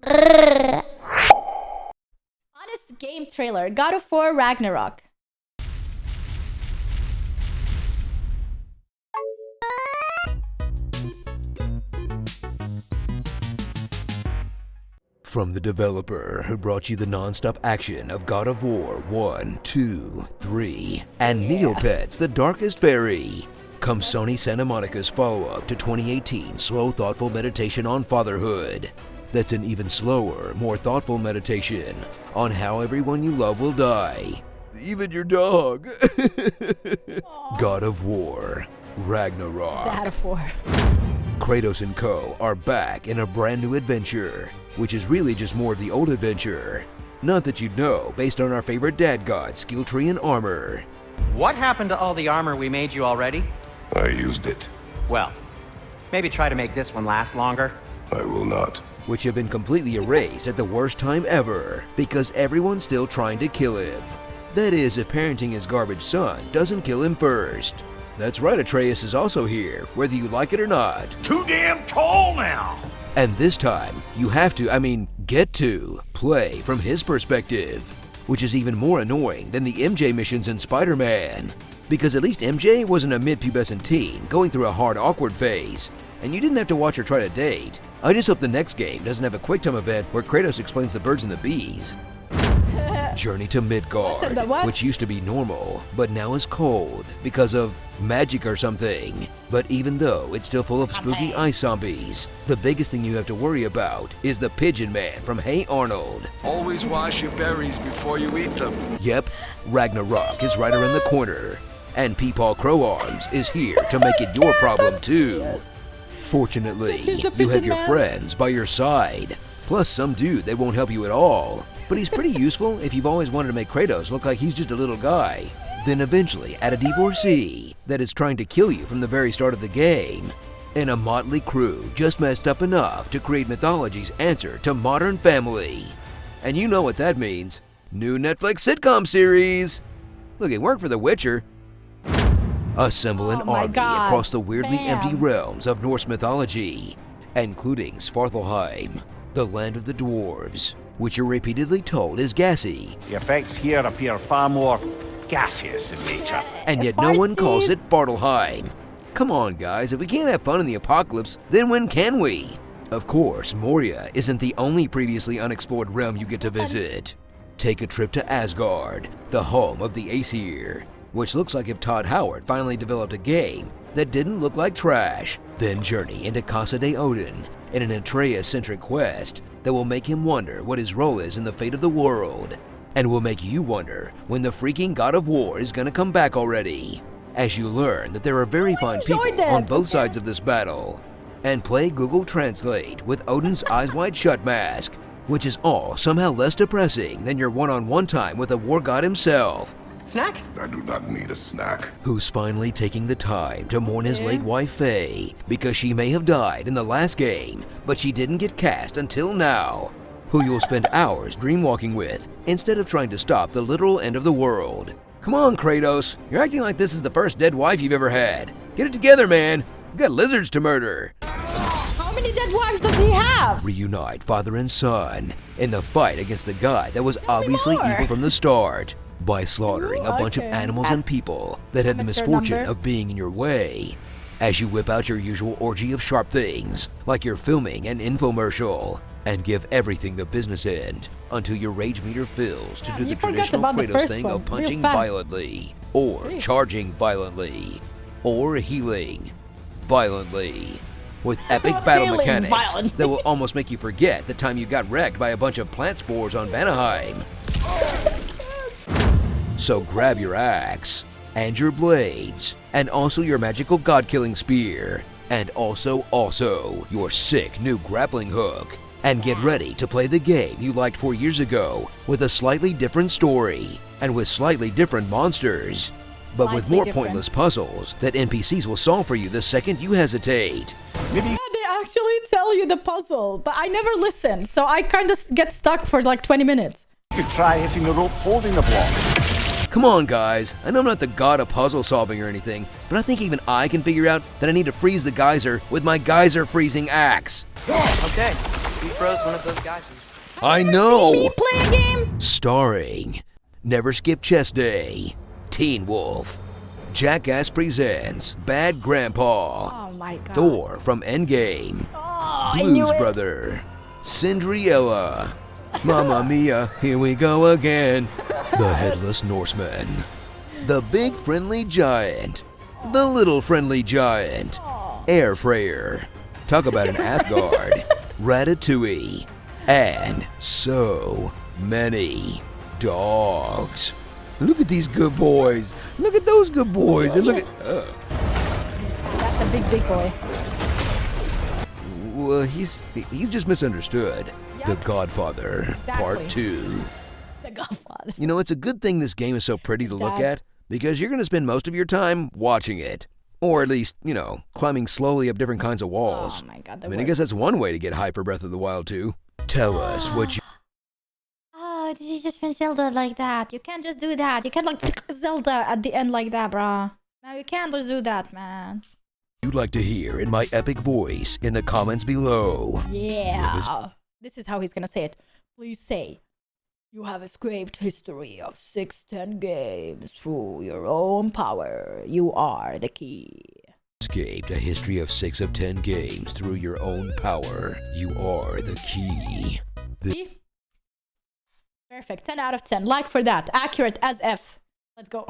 Honest game trailer, God of War Ragnarok. From the developer who brought you the non-stop action of God of War 1, 2, 3, and Neopets, The Darkest Fairy, comes Sony Santa Monica's follow-up to 2018 slow, thoughtful meditation on fatherhood. That's an even slower, more thoughtful meditation on how everyone you love will die. Even your dog. God of War Ragnarok. God of War. Kratos and co. are back in a brand new adventure, which is really just more of the old adventure. Not that you'd know, based on our favorite dad god, skill tree and armor. What happened to all the armor we made you already? I used it. Well, maybe try to make this one last longer. I will not. Which have been completely erased at the worst time ever, because everyone's still trying to kill him. That is, if parenting his garbage son doesn't kill him first. That's right, Atreus is also here, whether you like it or not. Too damn tall now! And this time, you have to, get to, play from his perspective, which is even more annoying than the MJ missions in Spider-Man. Because at least MJ wasn't a mid-pubescent teen going through a hard, awkward phase, and you didn't have to watch her try to date. I just hope the next game doesn't have a QuickTime event where Kratos explains the birds and the bees. Journey to Midgard, which used to be normal, but now is cold because of magic or something. But even though it's still full of spooky ice zombies, the biggest thing you have to worry about is the Pigeon Man from Hey Arnold. Always wash your berries before you eat them. Yep, Ragnarok is right around the corner, and Peepaw Crow Arms is here to make it your problem too. Fortunately, you have your friends by your side, plus some dude that won't help you at all. But he's pretty useful if you've always wanted to make Kratos look like he's just a little guy. Then eventually add a divorcee that is trying to kill you from the very start of the game. And a motley crew just messed up enough to create mythology's answer to Modern Family. And you know what that means. New Netflix sitcom series. Look, it worked for The Witcher. Assemble an army across the weirdly empty realms of Norse mythology, including Svartalfheim, the land of the dwarves, which you're repeatedly told is gassy. The effects here appear far more gaseous in nature. And yet no one calls it Svartalfheim. Come on, guys, if we can't have fun in the apocalypse, then when can we? Of course, Moria isn't the only previously unexplored realm you get to visit. Take a trip to Asgard, the home of the Aesir, which looks like if Todd Howard finally developed a game that didn't look like trash. Then journey into Casa de Odin in an Atreus-centric quest that will make him wonder what his role is in the fate of the world, and will make you wonder when the freaking God of War is gonna come back already, as you learn that there are very fine people on both sides of this battle. And play Google Translate with Odin's Eyes Wide Shut mask, which is all somehow less depressing than your one-on-one time with the war god himself. Snack? I do not need a snack. Who's finally taking the time to mourn his late wife Faye, because she may have died in the last game, but she didn't get cast until now. Who you'll spend hours dreamwalking with, instead of trying to stop the literal end of the world. Come on, Kratos, you're acting like this is the first dead wife you've ever had. Get it together, man. We've got lizards to murder. How many dead wives does he have? Reunite father and son in the fight against the guy that was obviously evil from the start, by slaughtering a bunch of animals and people that had the misfortune of being in your way, as you whip out your usual orgy of sharp things, like you're filming an infomercial, and give everything the business end until your rage meter fills to do the traditional Kratos thing of punching violently, or charging violently, or healing violently, with epic battle mechanics that will almost make you forget the time you got wrecked by a bunch of plant spores on Vanaheim. So grab your axe, and your blades, and also your magical god-killing spear, and also your sick new grappling hook, and get ready to play the game you liked 4 years ago with a slightly different story, and with slightly different monsters, but with more pointless puzzles that NPCs will solve for you the second you hesitate. Yeah, they actually tell you the puzzle, but I never listen, so I kind of get stuck for like 20 minutes. You could try hitting the rope holding the block. Come on, guys. I know I'm not the god of puzzle solving or anything, but I think even I can figure out that I need to freeze the geyser with my geyser freezing axe. Okay, He throws one of those guys. I know! Me play a game? Starring Never Skip Chess Day, Teen Wolf, Jackass Presents Bad Grandpa, Oh my god. Thor from Endgame, Oh, I knew Blues it. Brother, Cinderella, Mamma Mia, here we go again, The Headless Norseman, The Big Friendly Giant, The Little Friendly Giant, Air Fryer, talk about an Asgard, Ratatouille, and so many dogs. Look at these good boys. Look at those good boys. And look at. That's a big boy. Well, he's just misunderstood. Yep. The Godfather, Exactly. Part 2. The Godfather. You know, it's a good thing this game is so pretty to look Dad. at because you're going to spend most of your time watching it. Or at least, you know, climbing slowly up different kinds of walls. Oh my god. I mean, I guess that's one way to get high for Breath of the Wild 2. Tell us what you. Oh, did you just finish Zelda like that? You can't just do that. You can't like Zelda at the end like that, bruh. No, you can't just do that, man. You'd like to hear in my epic voice in the comments below. Yeah. This is how he's gonna say it. Please say, you have escaped history of 6-10 games through your own power. You are the key. Escaped a history of 6 of 10 games through your own power. You are the key. See? Perfect. 10 out of 10. Like for that. Accurate as F. Let's go.